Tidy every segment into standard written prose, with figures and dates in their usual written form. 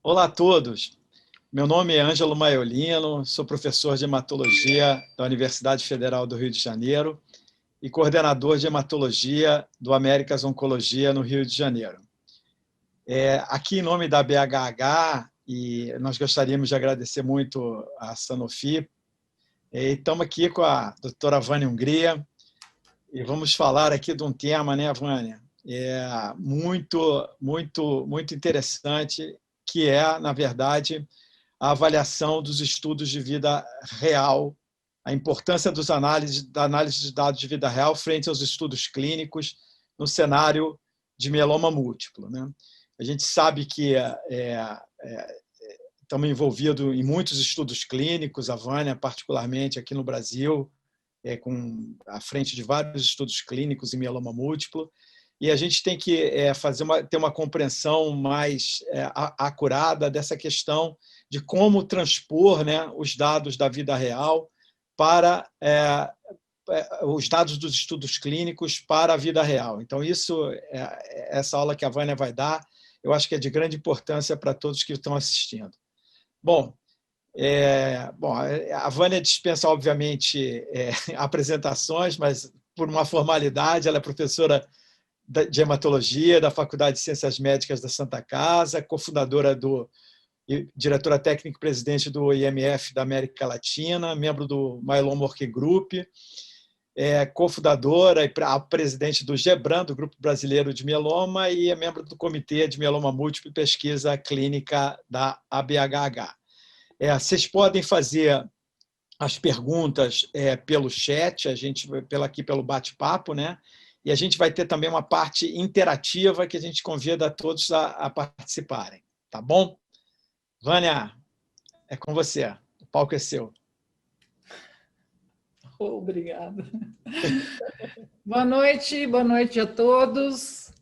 Olá a todos. Meu nome é Ângelo Maiolino, sou professor de hematologia da Universidade Federal do Rio de Janeiro e coordenador de hematologia do Américas Oncologia no Rio de Janeiro. Aqui em nome da BHH, e nós gostaríamos de agradecer muito a Sanofi, estamos aqui com a doutora Vânia Hungria e vamos falar aqui de um tema, né, Vânia? Muito interessante, que é, na verdade, a avaliação dos estudos de vida real, a importância da análise de dados de vida real frente aos estudos clínicos no cenário de mieloma múltiplo, né? A gente sabe que estamos envolvidos em muitos estudos clínicos, a Vânia, particularmente aqui no Brasil, à frente de vários estudos clínicos em mieloma múltiplo, e a gente tem que ter uma compreensão mais acurada dessa questão de como transpor, né, os dados da vida real para os dados dos estudos clínicos para a vida real. Então, essa aula que a Vânia vai dar, eu acho que é de grande importância para todos que estão assistindo. Bom, a Vânia dispensa, obviamente, apresentações, mas por uma formalidade, ela é professora de hematologia da Faculdade de Ciências Médicas da Santa Casa, cofundadora e diretora técnica e presidente do IMF da América Latina, membro do Myeloma Working Group, cofundadora e presidente do GEBRAN, do Grupo Brasileiro de Mieloma, e é membro do Comitê de Mieloma Múltiplo e Pesquisa Clínica da ABHH. Vocês podem fazer as perguntas pelo chat, aqui pelo bate-papo, né? E a gente vai ter também uma parte interativa que a gente convida todos a participarem. Tá bom? Vânia, é com você. O palco é seu. Obrigada. Boa noite a todos.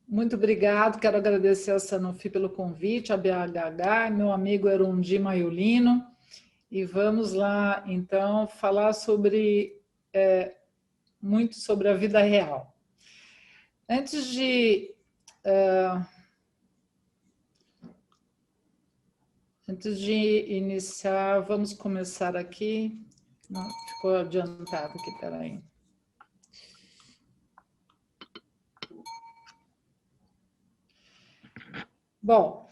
Muito obrigado. Quero agradecer a Sanofi pelo convite, a BHH, meu amigo Erundi Maiolino. E vamos lá, então, falar muito sobre a vida real. Antes de iniciar, vamos começar aqui. Não, ficou adiantado aqui, peraí. Bom,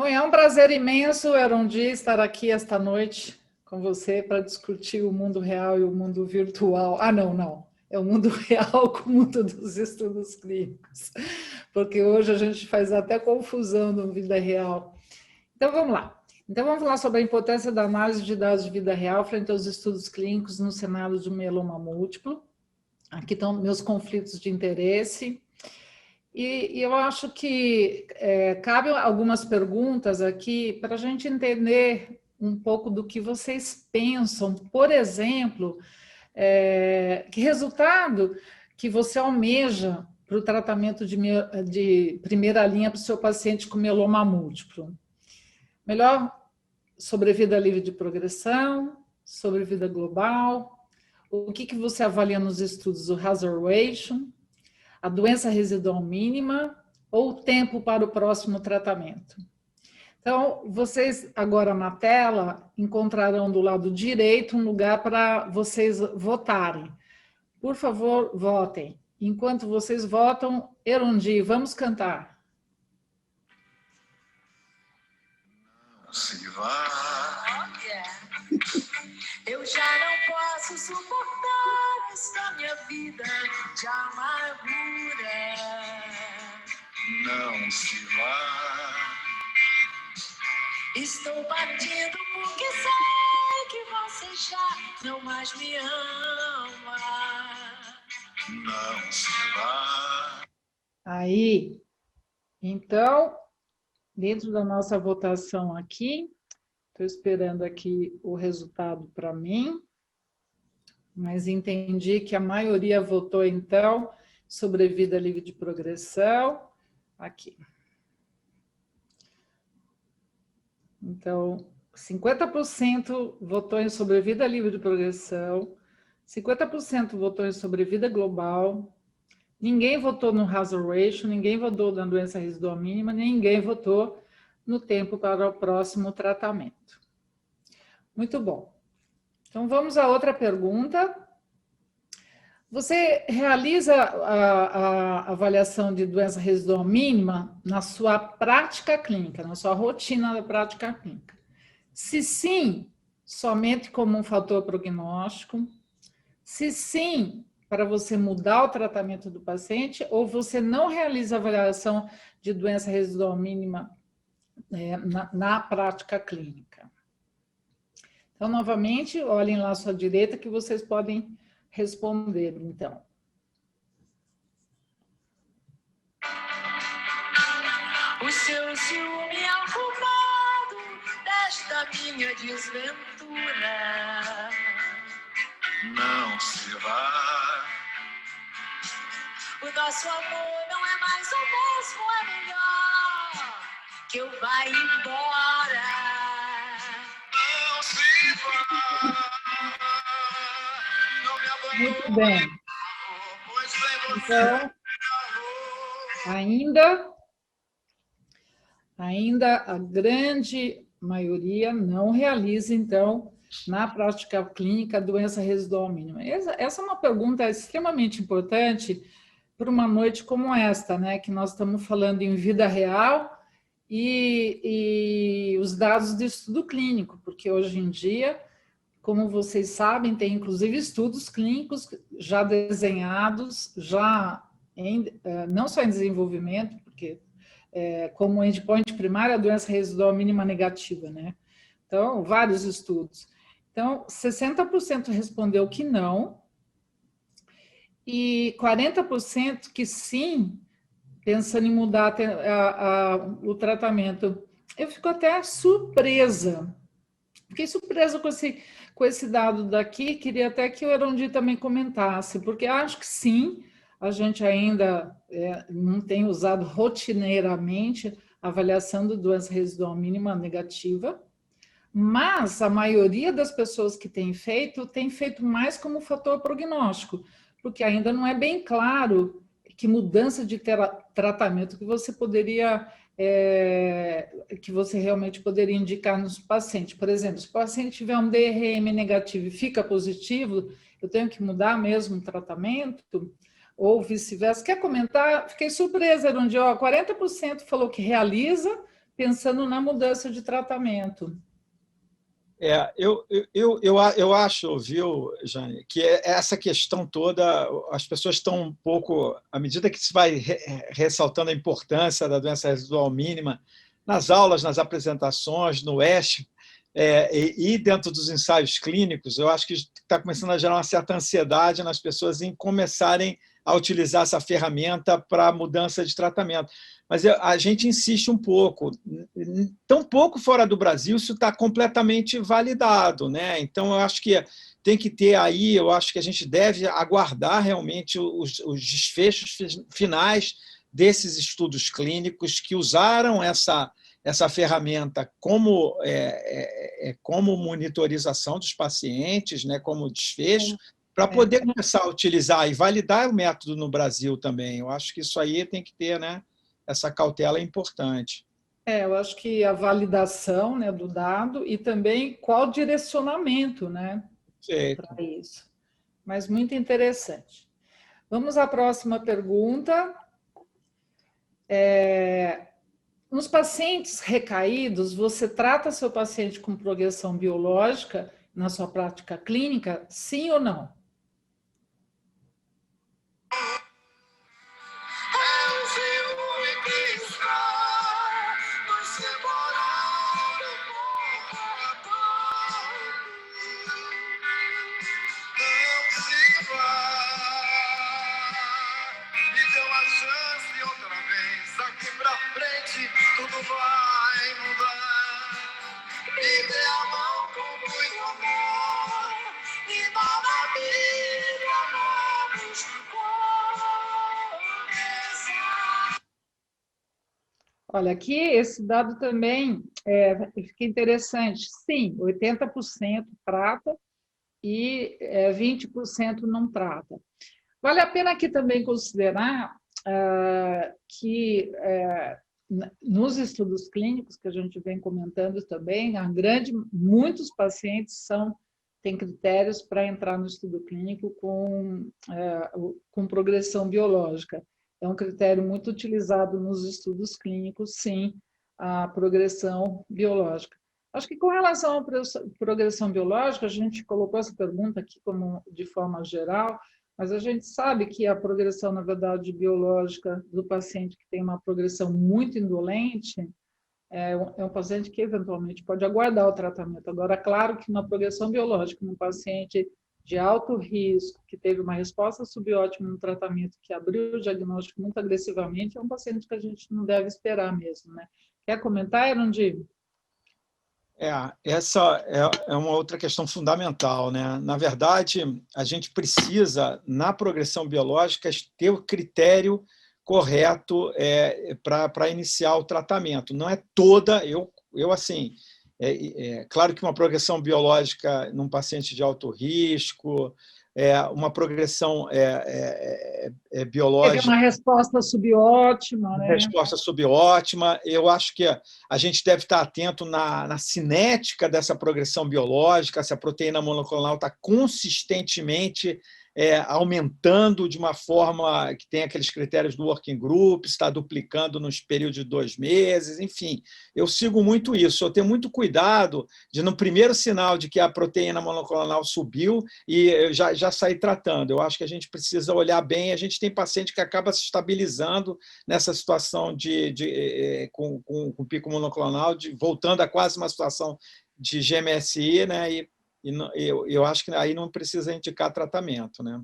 é um prazer imenso, Erundi, estar aqui esta noite com você para discutir o mundo real e o mundo virtual. Não. É o mundo real com o mundo dos estudos clínicos, porque hoje a gente faz até confusão na vida real. Então, vamos lá. Então, vamos falar sobre a importância da análise de dados de vida real frente aos estudos clínicos no cenário de mieloma múltiplo. Aqui estão meus conflitos de interesse. E eu acho que cabe algumas perguntas aqui para a gente entender um pouco do que vocês pensam. Por exemplo, que resultado que você almeja para o tratamento de primeira linha para o seu paciente com mieloma múltiplo? Melhor sobrevida livre de progressão, sobrevida global, o que você avalia nos estudos, o hazard ratio, a doença residual mínima ou o tempo para o próximo tratamento? Então, vocês agora na tela encontrarão do lado direito um lugar para vocês votarem. Por favor, votem. Enquanto vocês votam, Erundi, vamos cantar. Não se vá. Eu já não posso suportar esta minha vida de amargura. Não se vá. Estou partindo porque sei que você já não mais me ama. Não se vá. Aí, então, dentro da nossa votação aqui, estou esperando aqui o resultado para mim, mas entendi que a maioria votou, então, sobrevida livre de progressão. Aqui. Então, 50% votou em sobrevida livre de progressão, 50% votou em sobrevida global, ninguém votou no hazard ratio, ninguém votou na doença residual mínima, ninguém votou no tempo para o próximo tratamento. Muito bom. Então, vamos a outra pergunta. Você realiza a avaliação de doença residual mínima na sua prática clínica, na sua rotina da prática clínica? Se sim, somente como um fator prognóstico. Se sim, para você mudar o tratamento do paciente, ou você não realiza avaliação de doença residual mínima na prática clínica. Então, novamente, olhem lá à sua direita que vocês podem responder, então. O seu ciúme é o culpado desta minha desventura. Não se vá. O nosso amor não é mais o mesmo, é melhor que eu vá embora. Não se vá. Não me abandone. Muito bem. Pois sem você Então, ainda a grande maioria não realiza, então, na prática clínica, a doença residual mínima. Essa é uma pergunta extremamente importante para uma noite como esta, né? Que nós estamos falando em vida real e os dados de estudo clínico, porque hoje em dia, como vocês sabem, tem inclusive estudos clínicos já desenhados, não só em desenvolvimento, porque como endpoint primário, a doença residual mínima negativa, né? Então, vários estudos. Então, 60% respondeu que não, e 40% que sim, pensando em mudar o tratamento. Eu fico até surpresa. Fiquei surpresa com esse dado daqui, queria até que o Erondi também comentasse, porque acho que sim, a gente ainda não tem usado rotineiramente a avaliação de doença residual mínima negativa, mas a maioria das pessoas que tem feito mais como fator prognóstico, porque ainda não é bem claro que mudança de tratamento que você poderia, que você realmente poderia indicar nos pacientes. Por exemplo, se o paciente tiver um DRM negativo e fica positivo, eu tenho que mudar mesmo o tratamento? Ou vice-versa. Quer comentar? Fiquei surpresa, onde 40% falou que realiza, pensando na mudança de tratamento. Eu acho, viu, Jane, que essa questão toda, as pessoas estão um pouco, à medida que se vai ressaltando a importância da doença residual mínima, nas aulas, nas apresentações, no ESH, e dentro dos ensaios clínicos, eu acho que está começando a gerar uma certa ansiedade nas pessoas em começarem a utilizar essa ferramenta para mudança de tratamento. Mas a gente insiste um pouco. Tão pouco fora do Brasil, isso está completamente validado, né? Então, eu acho que tem que ter aí, eu acho que a gente deve aguardar realmente os desfechos finais desses estudos clínicos que usaram essa ferramenta como monitorização dos pacientes, né, como desfecho, para poder começar a utilizar e validar o método no Brasil também. Eu acho que isso aí tem que ter, né? Essa cautela é importante. Eu acho que a validação, né, do dado e também qual direcionamento, né, para isso. Mas muito interessante. Vamos à próxima pergunta. Nos pacientes recaídos, você trata seu paciente com progressão biológica na sua prática clínica, sim ou não? Tudo vai mudar. Me dê a mão com muito amor e nova vida vamos começar. Olha, aqui esse dado também fica interessante. Sim, 80% trata e 20% não trata. Vale a pena aqui também considerar que nos estudos clínicos que a gente vem comentando também, muitos pacientes têm critérios para entrar no estudo clínico com progressão biológica. É um critério muito utilizado nos estudos clínicos, sim, a progressão biológica. Acho que com relação à progressão biológica, a gente colocou essa pergunta aqui como de forma geral, mas a gente sabe que a progressão, na verdade, biológica do paciente que tem uma progressão muito indolente é um paciente que, eventualmente, pode aguardar o tratamento. Agora, claro que uma progressão biológica num paciente de alto risco, que teve uma resposta subótima no tratamento, que abriu o diagnóstico muito agressivamente, é um paciente que a gente não deve esperar mesmo, né? Quer comentar, Erundi? Essa é uma outra questão fundamental, né? Na verdade, a gente precisa, na progressão biológica, ter o critério correto para iniciar o tratamento. Não é toda, assim, claro que uma progressão biológica num paciente de alto risco, uma progressão biológica. Teve uma resposta subótima, né? Resposta subótima. Eu acho que a gente deve estar atento na cinética dessa progressão biológica, se a proteína monoclonal está consistentemente aumentando de uma forma que tem aqueles critérios do working group, está duplicando nos períodos de 2 meses, enfim. Eu sigo muito isso. Eu tenho muito cuidado de, no primeiro sinal de que a proteína monoclonal subiu, e eu já sair tratando. Eu acho que a gente precisa olhar bem. A gente tem paciente que acaba se estabilizando nessa situação com pico monoclonal, voltando a quase uma situação de GMSI, né? E eu acho que aí não precisa indicar tratamento, né?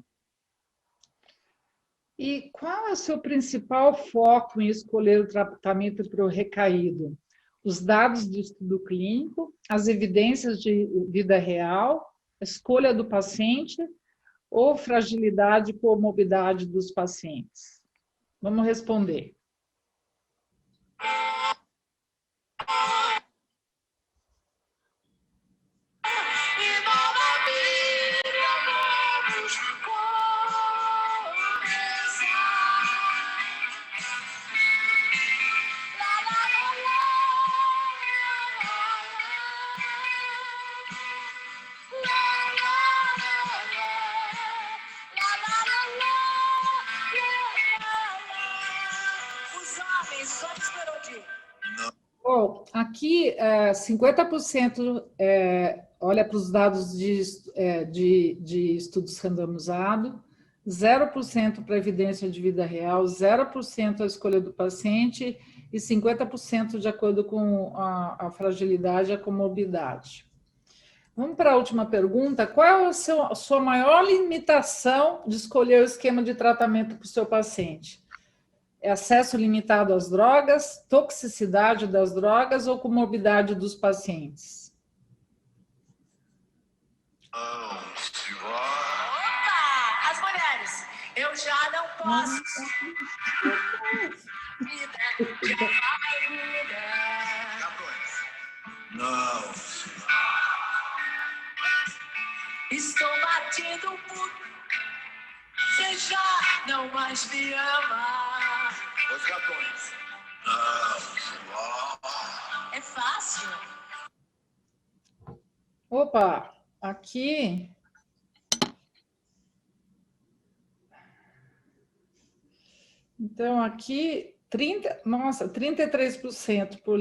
E qual é o seu principal foco em escolher o tratamento para o recaído? Os dados do estudo clínico, as evidências de vida real, a escolha do paciente ou fragilidade e comorbidade dos pacientes? Vamos responder. Bom, aqui 50% olha para os dados de estudos randomizados, 0% para evidência de vida real, 0% a escolha do paciente e 50% de acordo com a fragilidade e a comorbidade. Vamos para a última pergunta. Qual é a sua maior limitação de escolher o esquema de tratamento para o seu paciente? É acesso limitado às drogas, toxicidade das drogas ou comorbidade dos pacientes? Opa! As mulheres, eu já não posso. Não. Estou batido por. Você já não mais me ama. Os gatões. Não. É fácil. Opa, aqui. Então, aqui, 33% por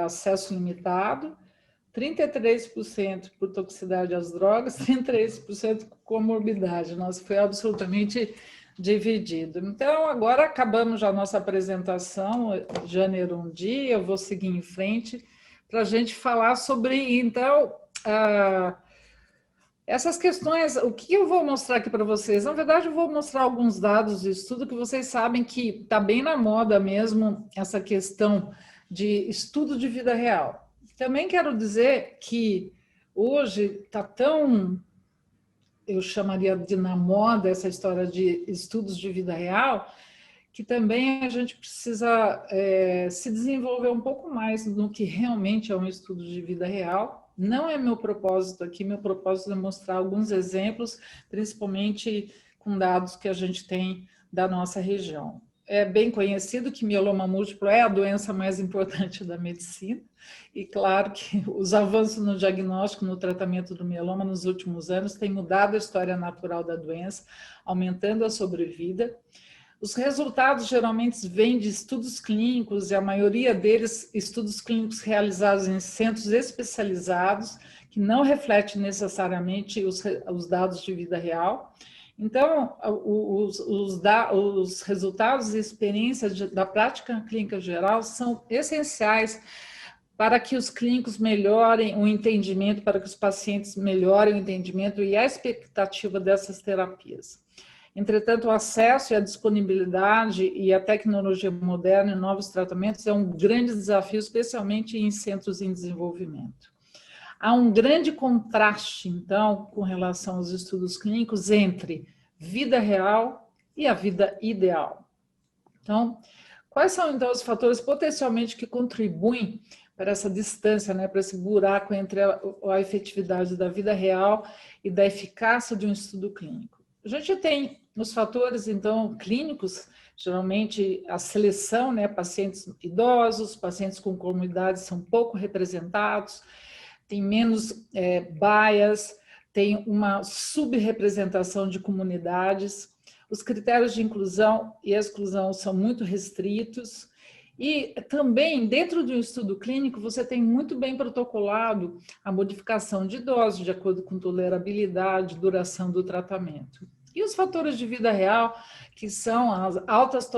acesso limitado, 33% por toxicidade às drogas, 33% por comorbidade. Nossa, foi absolutamente dividido. Então, agora acabamos já a nossa apresentação, Jane Erundi, eu vou seguir em frente para a gente falar sobre, então, essas questões. O que eu vou mostrar aqui para vocês? Na verdade, eu vou mostrar alguns dados de estudo que vocês sabem que está bem na moda mesmo, essa questão de estudo de vida real. Também quero dizer que hoje está tão, eu chamaria de na moda, essa história de estudos de vida real, que também a gente precisa se desenvolver um pouco mais no que realmente é um estudo de vida real. Não é meu propósito aqui, meu propósito é mostrar alguns exemplos, principalmente com dados que a gente tem da nossa região. é bem conhecido que mieloma múltiplo é a doença mais importante da medicina, e claro que os avanços no diagnóstico, no tratamento do mieloma nos últimos anos têm mudado a história natural da doença, aumentando a sobrevida. Os resultados geralmente vêm de estudos clínicos, e a maioria deles, estudos clínicos realizados em centros especializados, que não refletem necessariamente os dados de vida real. Então, os resultados e experiências da prática clínica geral são essenciais para que os clínicos melhorem o entendimento, para que os pacientes melhorem o entendimento e a expectativa dessas terapias. Entretanto, o acesso e a disponibilidade e a tecnologia moderna e novos tratamentos é um grande desafio, especialmente em centros em desenvolvimento. Há um grande contraste, então, com relação aos estudos clínicos entre vida real e a vida ideal. Então, quais são, então, os fatores potencialmente que contribuem para essa distância, né, para esse buraco entre a efetividade da vida real e da eficácia de um estudo clínico? A gente tem os fatores, então, clínicos, geralmente a seleção, né, pacientes idosos, pacientes com comorbidades são pouco representados, tem menos bias, tem uma subrepresentação de comunidades, os critérios de inclusão e exclusão são muito restritos, e também, dentro de um estudo clínico, você tem muito bem protocolado a modificação de dose, de acordo com tolerabilidade, duração do tratamento. E os fatores de vida real, que são as altas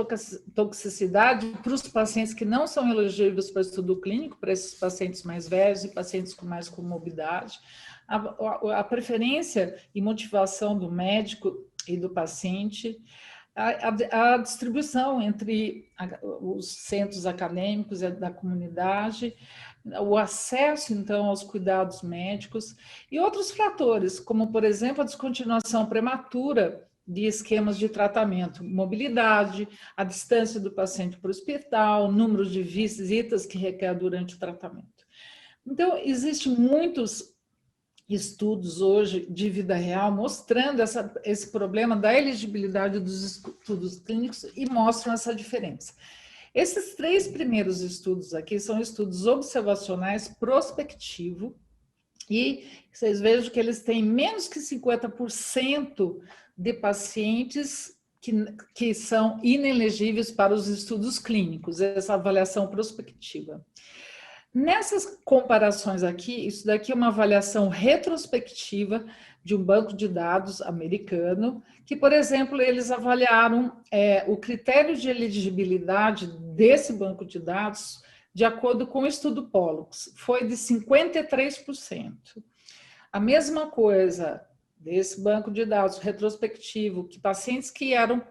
toxicidades para os pacientes que não são elegíveis para estudo clínico, para esses pacientes mais velhos e pacientes com mais comorbidade, a preferência e motivação do médico e do paciente, a distribuição entre os centros acadêmicos e da comunidade, o acesso, então, aos cuidados médicos e outros fatores, como, por exemplo, a descontinuação prematura de esquemas de tratamento, mobilidade, a distância do paciente para o hospital, número de visitas que requer durante o tratamento. Então, existem muitos estudos hoje de vida real mostrando esse problema da elegibilidade dos estudos clínicos e mostram essa diferença. Esses 3 primeiros estudos aqui são estudos observacionais prospectivo e vocês vejam que eles têm menos que 50% de pacientes que são inelegíveis para os estudos clínicos, essa avaliação prospectiva. Nessas comparações aqui, isso daqui é uma avaliação retrospectiva de um banco de dados americano, que, por exemplo, eles avaliaram o critério de elegibilidade desse banco de dados de acordo com o estudo Pollux, foi de 53%. A mesma coisa desse banco de dados retrospectivo, que pacientes que eram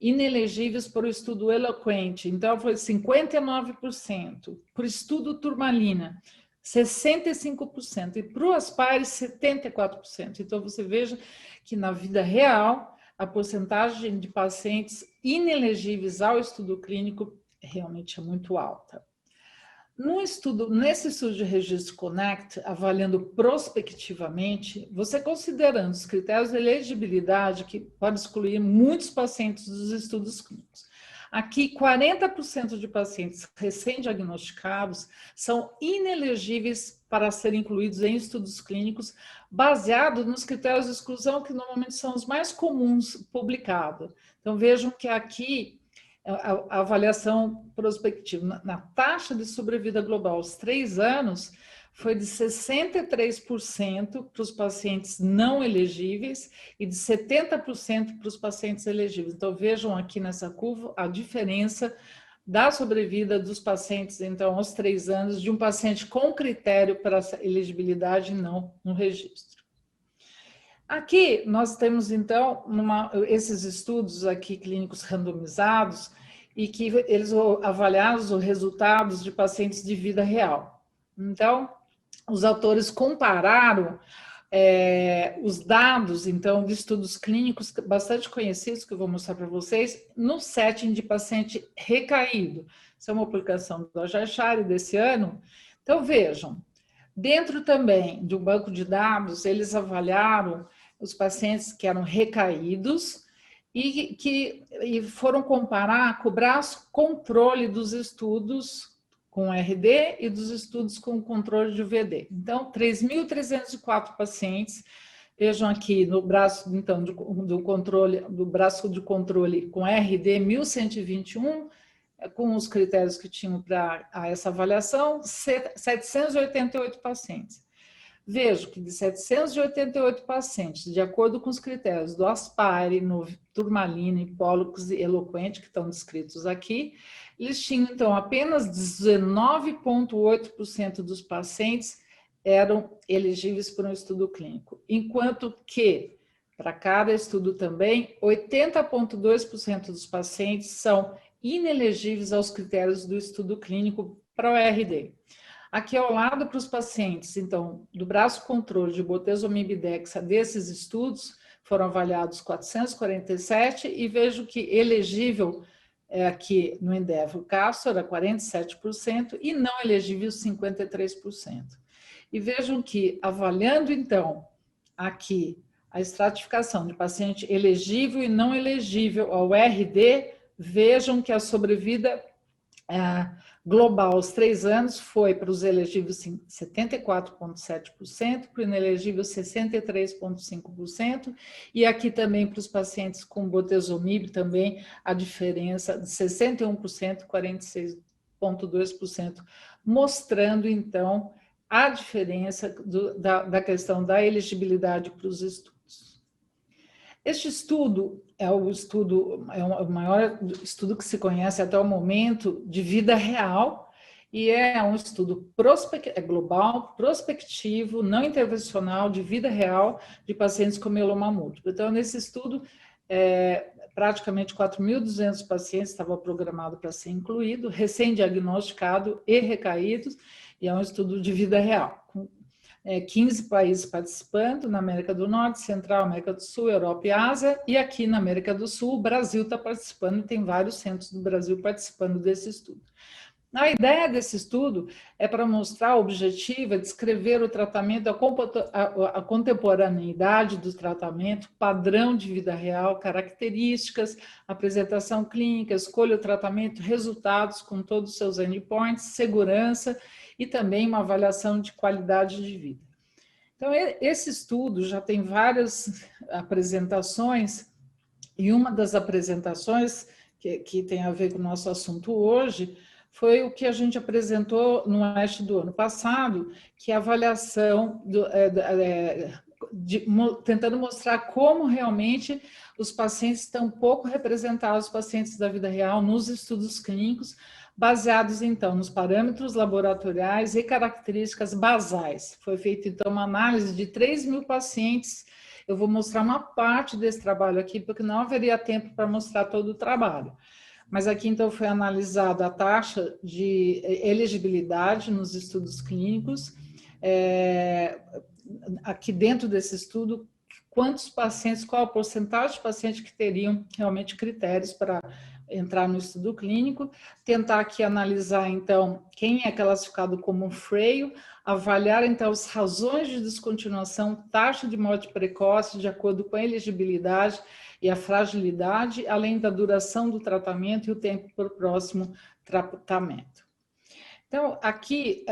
inelegíveis para o estudo Eloquente, então foi 59%, para o estudo Turmalina, 65%, e para o Aspire, 74%. Então, você veja que na vida real, a porcentagem de pacientes inelegíveis ao estudo clínico realmente é muito alta. Nesse estudo de Registro Connect, avaliando prospectivamente, você considerando os critérios de elegibilidade, que pode excluir muitos pacientes dos estudos clínicos. Aqui, 40% de pacientes recém-diagnosticados são inelegíveis para serem incluídos em estudos clínicos, baseados nos critérios de exclusão, que normalmente são os mais comuns publicados. Então, vejam que aqui a avaliação prospectiva na taxa de sobrevida global aos 3 anos foi de 63% para os pacientes não elegíveis e de 70% para os pacientes elegíveis. Então, vejam aqui nessa curva a diferença da sobrevida dos pacientes, então, aos 3 anos, de um paciente com critério para elegibilidade e não no registro. Aqui nós temos, então, esses estudos aqui clínicos randomizados e que eles avaliaram os resultados de pacientes de vida real. Então, os autores compararam os dados, então, de estudos clínicos bastante conhecidos, que eu vou mostrar para vocês, no setting de paciente recaído. Isso é uma publicação do Ajachari desse ano. Então, vejam, dentro também de um banco de dados, eles avaliaram os pacientes que eram recaídos e foram comparar com o braço controle dos estudos com RD e dos estudos com controle de VD. Então, 3.304 pacientes. Vejam aqui no braço, então, do controle, do braço de controle com RD, 1.121, com os critérios que tinham para essa avaliação, 788 pacientes. Vejo que de 788 pacientes, de acordo com os critérios do Aspire, Turmalina, Hipólocos e Eloquente, que estão descritos aqui, eles tinham, então, apenas 19,8% dos pacientes eram elegíveis para um estudo clínico, enquanto que, para cada estudo também, 80,2% dos pacientes são inelegíveis aos critérios do estudo clínico para o RD. Aqui ao lado, para os pacientes, então, do braço controle de bortezomib dexa desses estudos, foram avaliados 447 e vejo que elegível aqui no Endeavor Castor era 47% e não elegível 53%. E vejam que, avaliando então aqui a estratificação de paciente elegível e não elegível ao RD, vejam que a sobrevida global aos 3 anos foi para os elegíveis 74,7%, para o inelegível 63,5%, e aqui também para os pacientes com bortezomib também a diferença de 61%, 46,2%, mostrando então a diferença da questão da elegibilidade para os estudos. Este estudo é o maior estudo que se conhece até o momento de vida real e é um estudo global, prospectivo, não intervencional, de vida real de pacientes com mieloma múltiplo. Então, nesse estudo, praticamente 4.200 pacientes estavam programados para ser incluído, recém-diagnosticado e recaídos, e é um estudo de vida real, com 15 países participando, na América do Norte, Central, América do Sul, Europa e Ásia, e aqui na América do Sul, o Brasil está participando, e tem vários centros do Brasil participando desse estudo. A ideia desse estudo é para mostrar o objetivo, é descrever o tratamento, a contemporaneidade do tratamento, padrão de vida real, características, apresentação clínica, escolha do tratamento, resultados com todos os seus endpoints, segurança e também uma avaliação de qualidade de vida. Então, esse estudo já tem várias apresentações, e uma das apresentações que tem a ver com o nosso assunto hoje foi o que a gente apresentou no ASH do ano passado, que é a avaliação, tentando mostrar como realmente os pacientes estão pouco representados, os pacientes da vida real, nos estudos clínicos, baseados, então, nos parâmetros laboratoriais e características basais. Foi feita, então, uma análise de 3.000 pacientes. Eu vou mostrar uma parte desse trabalho aqui, porque não haveria tempo para mostrar todo o trabalho. Mas aqui, então, foi analisada a taxa de elegibilidade nos estudos clínicos. Aqui dentro desse estudo, quantos pacientes, qual a porcentagem de pacientes que teriam realmente critérios para entrar no estudo clínico, tentar aqui analisar, então, quem é classificado como freio, avaliar, então, as razões de descontinuação, taxa de morte precoce, de acordo com a elegibilidade e a fragilidade, além da duração do tratamento e o tempo para o próximo tratamento. Então, aqui,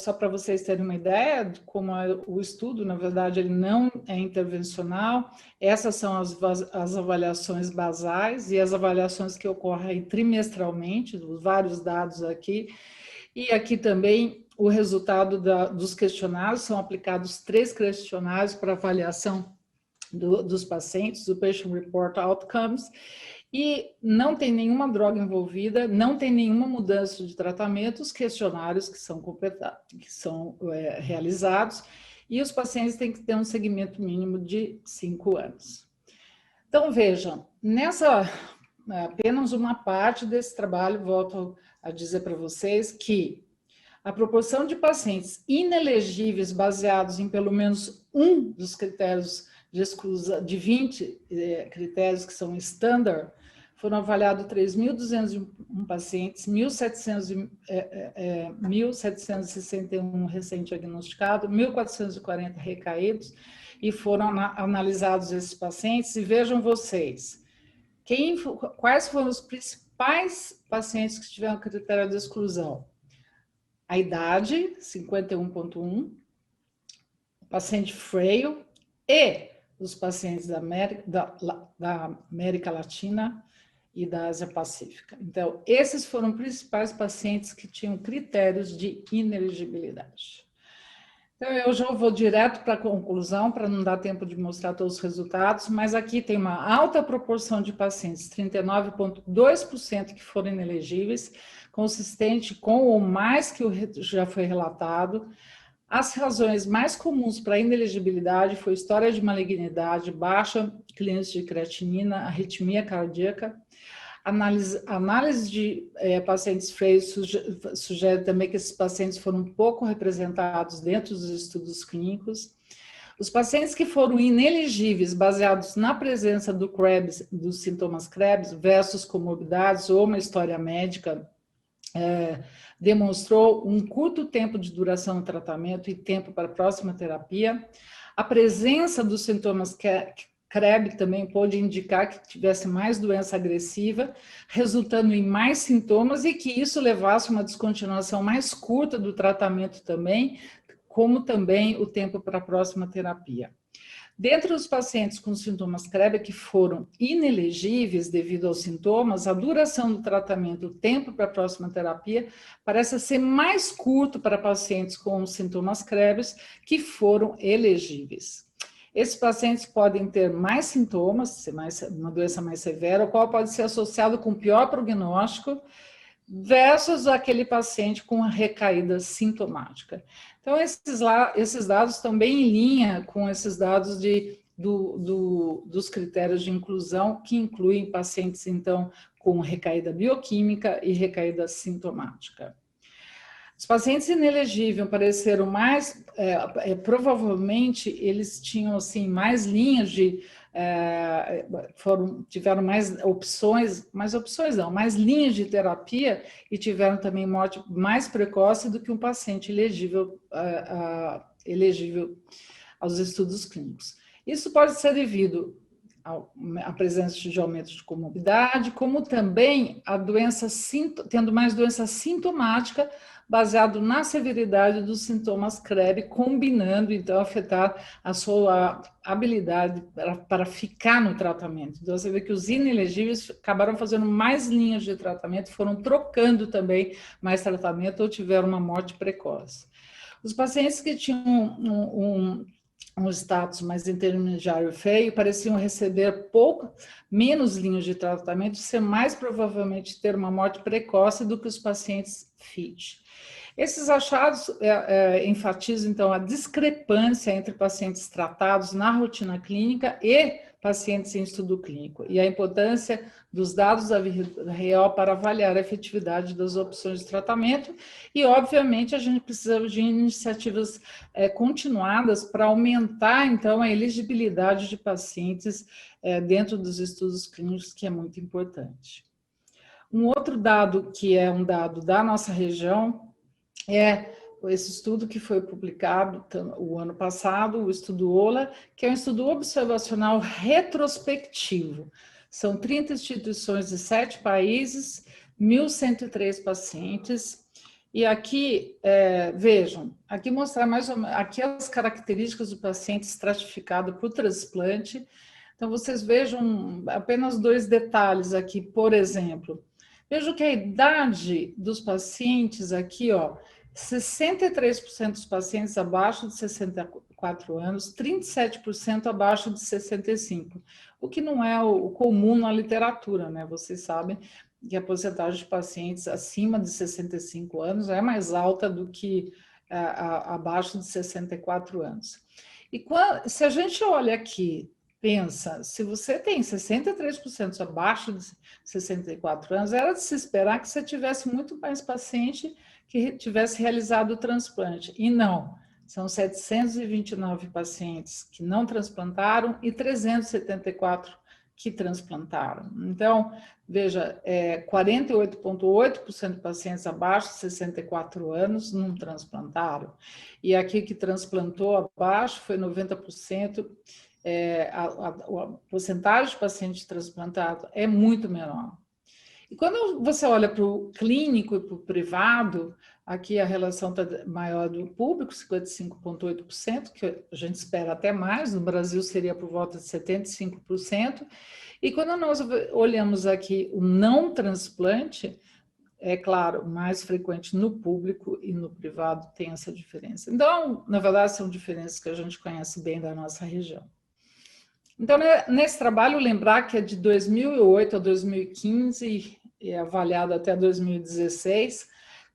só para vocês terem uma ideia de como o estudo, na verdade, ele não é intervencional, essas são as avaliações basais e as avaliações que ocorrem trimestralmente, vários dados aqui, e aqui também o resultado dos questionários, são aplicados 3 questionários para avaliação dos pacientes, do Patient Report Outcomes, e não tem nenhuma droga envolvida, não tem nenhuma mudança de tratamento, os questionários que são realizados, e os pacientes têm que ter um segmento mínimo de 5 anos. Então, vejam, apenas uma parte desse trabalho, volto a dizer para vocês que a proporção de pacientes inelegíveis baseados em pelo menos um dos critérios de exclusão, de 20 critérios que são standard, foram avaliados 3.201 pacientes, 1.761 recém-diagnosticados, 1.440 recaídos, e foram analisados esses pacientes, e vejam vocês, Quais foram os principais pacientes que tiveram critério de exclusão? A idade, 51,1, o paciente frail e os pacientes da América Latina e da Ásia Pacífica. Então, esses foram os principais pacientes que tinham critérios de inelegibilidade. Então, eu já vou direto para a conclusão, para não dar tempo de mostrar todos os resultados, mas aqui tem uma alta proporção de pacientes, 39,2% que foram inelegíveis, consistente com ou mais que já foi relatado. As razões mais comuns para a inelegibilidade foi história de malignidade, baixa clearance de creatinina, arritmia cardíaca. Análise de pacientes freios sugere também que esses pacientes foram pouco representados dentro dos estudos clínicos. Os pacientes que foram inelegíveis, baseados na presença do Krebs, dos sintomas Krebs versus comorbidades ou uma história médica, demonstrou um curto tempo de duração do tratamento e tempo para a próxima terapia. A presença dos sintomas Krebs também pode indicar que tivesse mais doença agressiva, resultando em mais sintomas e que isso levasse a uma descontinuação mais curta do tratamento também, como também o tempo para a próxima terapia. Dentre os pacientes com sintomas Krebs que foram inelegíveis devido aos sintomas, a duração do tratamento, o tempo para a próxima terapia, parece ser mais curto para pacientes com sintomas Krebs que foram elegíveis. Esses pacientes podem ter mais sintomas, uma doença mais severa, o qual pode ser associado com pior prognóstico, versus aquele paciente com recaída sintomática. Então, esses dados estão bem em linha com esses dados dos critérios de inclusão, que incluem pacientes, então, com recaída bioquímica e recaída sintomática. Os pacientes inelegíveis pareceram mais, provavelmente eles tinham assim, mais linhas tiveram mais opções não, mais linhas de terapia e tiveram também morte mais precoce do que um paciente elegível aos estudos clínicos. Isso pode ser devido à presença de aumento de comorbidade, como também a doença, tendo mais doença sintomática, baseado na severidade dos sintomas Krebs, combinando, então, afetar a sua habilidade para ficar no tratamento. Então, você vê que os inelegíveis acabaram fazendo mais linhas de tratamento, foram trocando também mais tratamento ou tiveram uma morte precoce. Os pacientes que tinham um status mais intermediário feio, pareciam receber menos linhas de tratamento, ser mais provavelmente ter uma morte precoce do que os pacientes FIT. Esses achados enfatizam, então, a discrepância entre pacientes tratados na rotina clínica e pacientes em estudo clínico, e a importância dos dados da vida real para avaliar a efetividade das opções de tratamento, e, obviamente, a gente precisa de iniciativas continuadas para aumentar, então, a elegibilidade de pacientes dentro dos estudos clínicos, que é muito importante. Um outro dado, que é um dado da nossa região, esse estudo que foi publicado o ano passado, o estudo OLA, que é um estudo observacional retrospectivo. São 30 instituições de 7 países, 1.103 pacientes. E aqui, vejam, aqui mostrar mais ou menos, aqui as características do paciente estratificado para o transplante. Então, vocês vejam apenas 2 detalhes aqui, por exemplo. Vejam que a idade dos pacientes aqui, 63% dos pacientes abaixo de 64 anos, 37% abaixo de 65, o que não é o comum na literatura, né? Vocês sabem que a porcentagem de pacientes acima de 65 anos é mais alta do que abaixo de 64 anos. E se a gente olha aqui, pensa, se você tem 63% abaixo de 64 anos, era de se esperar que você tivesse muito mais paciente que tivesse realizado o transplante. E não, são 729 pacientes que não transplantaram e 374 que transplantaram. Então, veja, 48,8% de pacientes abaixo de 64 anos não transplantaram. E aqui que transplantou abaixo foi 90%, a porcentagem de paciente transplantado é muito menor. E quando você olha para o clínico e para o privado, aqui a relação está maior do público, 55,8%, que a gente espera até mais, no Brasil seria por volta de 75%. E quando nós olhamos aqui o não transplante, é claro, mais frequente no público e no privado tem essa diferença. Então, na verdade, são diferenças que a gente conhece bem da nossa região. Então, nesse trabalho, lembrar que é de 2008 a 2015 e é avaliado até 2016,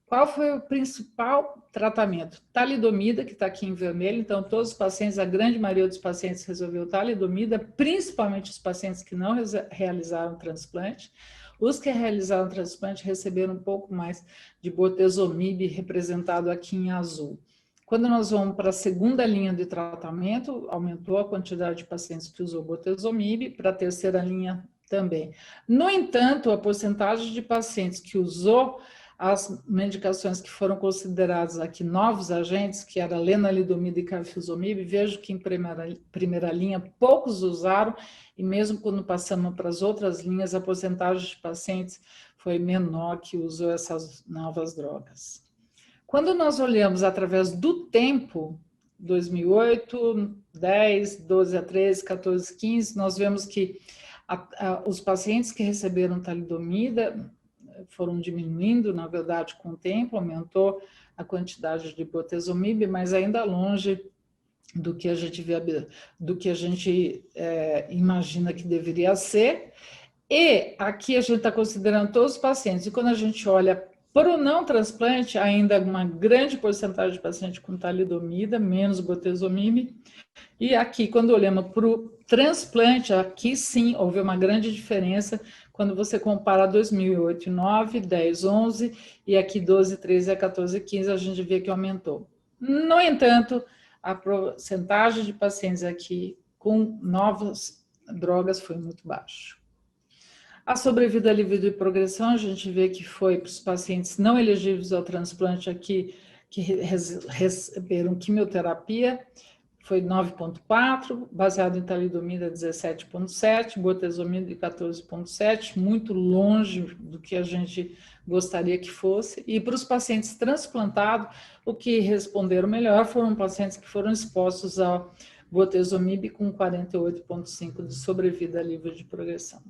qual foi o principal tratamento? Talidomida, que está aqui em vermelho, então todos os pacientes, a grande maioria dos pacientes resolveu talidomida, principalmente os pacientes que não realizaram transplante. Os que realizaram transplante receberam um pouco mais de bortezomib, representado aqui em azul. Quando nós vamos para a segunda linha de tratamento, aumentou a quantidade de pacientes que usou bortezomib, para a terceira linha também. No entanto, a porcentagem de pacientes que usou as medicações que foram consideradas aqui novos agentes, que era lenalidomida e carfilzomib, vejo que em primeira linha poucos usaram, e mesmo quando passamos para as outras linhas, a porcentagem de pacientes foi menor que usou essas novas drogas. Quando nós olhamos através do tempo, 2008, 10, 12 a 13, 14, 15, nós vemos que os pacientes que receberam talidomida foram diminuindo, na verdade, com o tempo, aumentou a quantidade de bortezomib, mas ainda longe do que a gente imagina que deveria ser. E aqui a gente está considerando todos os pacientes, e quando a gente olha para o não transplante, ainda uma grande porcentagem de pacientes com talidomida, menos bortezomib. E aqui, quando olhamos para o transplante, aqui sim houve uma grande diferença quando você compara 2008, 9, 10, 11, e aqui 12, 13, 14, 15, a gente vê que aumentou. No entanto, a porcentagem de pacientes aqui com novas drogas foi muito baixa. A sobrevida livre de progressão, a gente vê que foi para os pacientes não elegíveis ao transplante aqui, que receberam quimioterapia, foi 9,4, baseado em talidomida 17,7, bortezomib 14,7, muito longe do que a gente gostaria que fosse. E para os pacientes transplantados, o que responderam melhor foram pacientes que foram expostos ao bortezomib com 48,5 de sobrevida livre de progressão.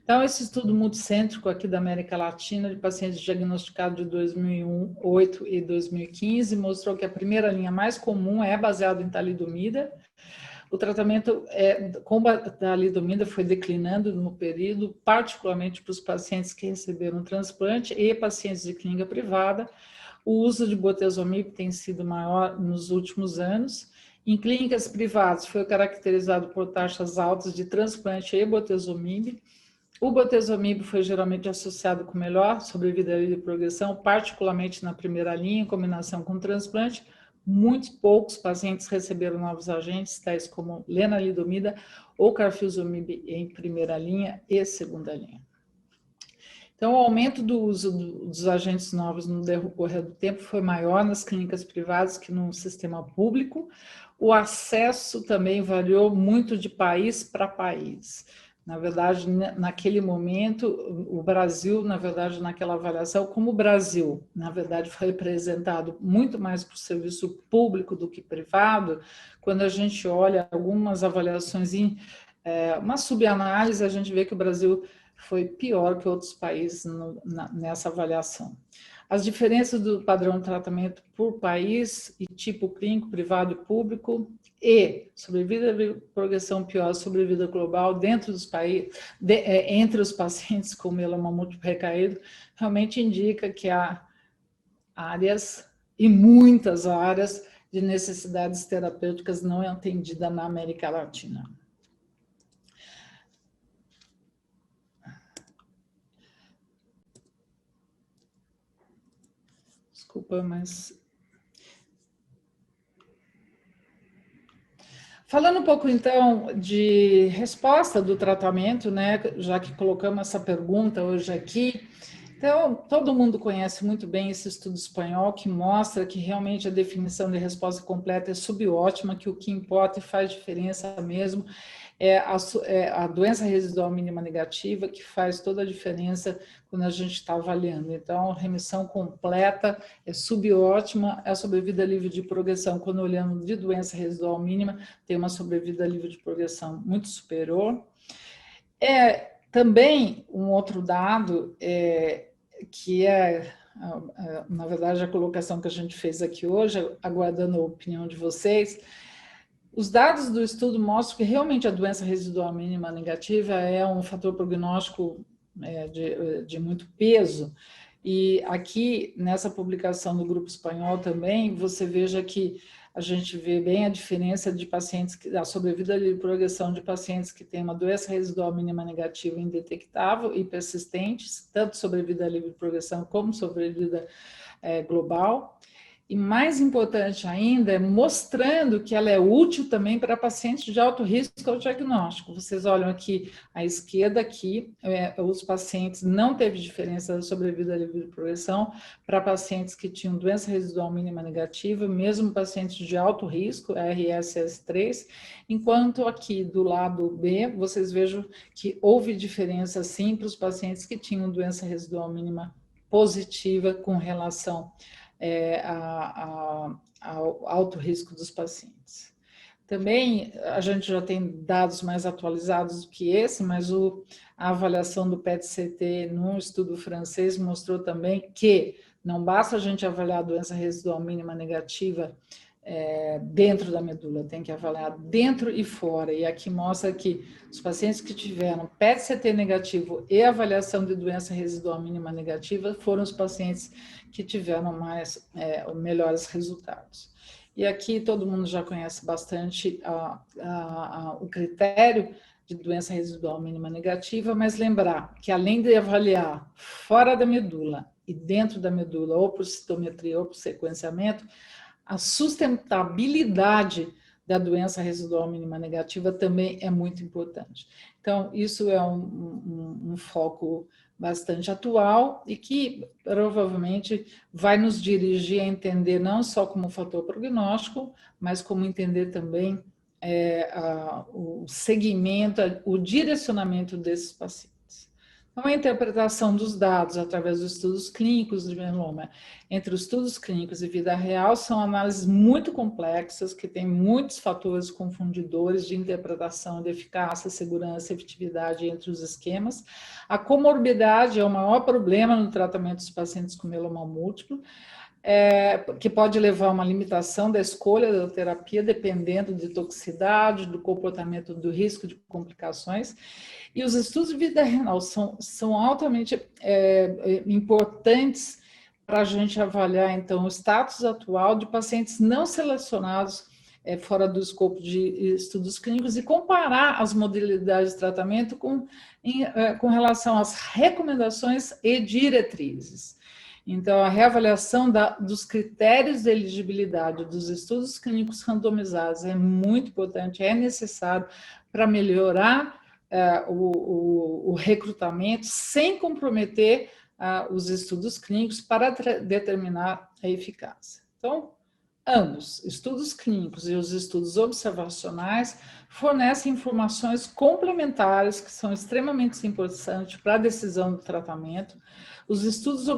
Então, esse estudo multicêntrico aqui da América Latina, de pacientes diagnosticados de 2008 e 2015, mostrou que a primeira linha mais comum é baseada em talidomida. O tratamento com talidomida foi declinando no período, particularmente para os pacientes que receberam transplante e pacientes de clínica privada. O uso de bortezomib tem sido maior nos últimos anos. Em clínicas privadas, foi caracterizado por taxas altas de transplante e bortezomib. O bortezomib foi geralmente associado com melhor sobrevida livre de progressão, particularmente na primeira linha, em combinação com transplante. Muitos poucos pacientes receberam novos agentes, tais como lenalidomida ou carfilzomib em primeira linha e segunda linha. Então, o aumento do uso dos agentes novos no decorrer do tempo foi maior nas clínicas privadas que no sistema público. O acesso também variou muito de país para país. Na verdade, naquele momento, o Brasil, na verdade, naquela avaliação, como o Brasil, na verdade, foi apresentado muito mais para o serviço público do que privado, quando a gente olha algumas avaliações em uma subanálise, a gente vê que o Brasil foi pior que outros países nessa avaliação. As diferenças do padrão de tratamento por país e tipo clínico, privado e público, e sobrevida e progressão pior, sobrevida global dentro dos países, entre os pacientes com mieloma múltiplo recaído, realmente indica que há áreas, e muitas áreas, de necessidades terapêuticas não atendidas na América Latina. Desculpa, mas... Falando um pouco, então, de resposta do tratamento, né, já que colocamos essa pergunta hoje aqui, Então, todo mundo conhece muito bem esse estudo espanhol que mostra que realmente a definição de resposta completa é subótima, que o que importa e faz diferença mesmo é a doença residual mínima negativa, que faz toda a diferença quando a gente está avaliando. Então, remissão completa é subótima, a sobrevida livre de progressão, quando olhando de doença residual mínima, tem uma sobrevida livre de progressão muito superior. Também um outro dado que na verdade, a colocação que a gente fez aqui hoje, aguardando a opinião de vocês. Os dados do estudo mostram que realmente a doença residual mínima negativa é um fator prognóstico de muito peso. E aqui, nessa publicação do grupo espanhol também, você veja que a gente vê bem a diferença de pacientes, a sobrevida e progressão de pacientes que têm uma doença residual mínima negativa indetectável e persistentes, tanto sobrevida livre de progressão como sobrevida global. E mais importante ainda, é mostrando que ela é útil também para pacientes de alto risco ao diagnóstico. Vocês olham aqui à esquerda, aqui, os pacientes não teve diferença da sobrevida livre de progressão para pacientes que tinham doença residual mínima negativa, mesmo pacientes de alto risco, RSS3, enquanto aqui do lado B, vocês vejam que houve diferença sim para os pacientes que tinham doença residual mínima positiva com relação ao alto risco dos pacientes. Também a gente já tem dados mais atualizados do que esse, mas a avaliação do PET-CT num estudo francês mostrou também que não basta a gente avaliar a doença residual mínima negativa dentro da medula, tem que avaliar dentro e fora. E aqui mostra que os pacientes que tiveram PET-CT negativo e avaliação de doença residual mínima negativa foram os pacientes que tiveram melhores resultados. E aqui todo mundo já conhece bastante o critério de doença residual mínima negativa, mas lembrar que além de avaliar fora da medula e dentro da medula, ou por citometria ou por sequenciamento, a sustentabilidade da doença residual mínima negativa também é muito importante. Então, isso é um foco bastante atual e que provavelmente vai nos dirigir a entender não só como fator prognóstico, mas como entender também o segmento, o direcionamento desses pacientes. Então, a interpretação dos dados através dos estudos clínicos de mieloma entre os estudos clínicos e vida real são análises muito complexas, que têm muitos fatores confundidores de interpretação de eficácia, segurança e efetividade entre os esquemas. A comorbidade é o maior problema no tratamento dos pacientes com mieloma múltiplo, que pode levar a uma limitação da escolha da terapia, dependendo de toxicidade, do comportamento, do risco de complicações. E os estudos de vida renal são altamente importantes para a gente avaliar, então, o status atual de pacientes não selecionados fora do escopo de estudos clínicos e comparar as modalidades de tratamento com relação às recomendações e diretrizes. Então, a reavaliação dos critérios de elegibilidade dos estudos clínicos randomizados é muito importante, é necessário para melhorar o recrutamento sem comprometer os estudos clínicos para determinar a eficácia. Então, ambos, estudos clínicos e os estudos observacionais, fornecem informações complementares que são extremamente importantes para a decisão do tratamento. Os estudos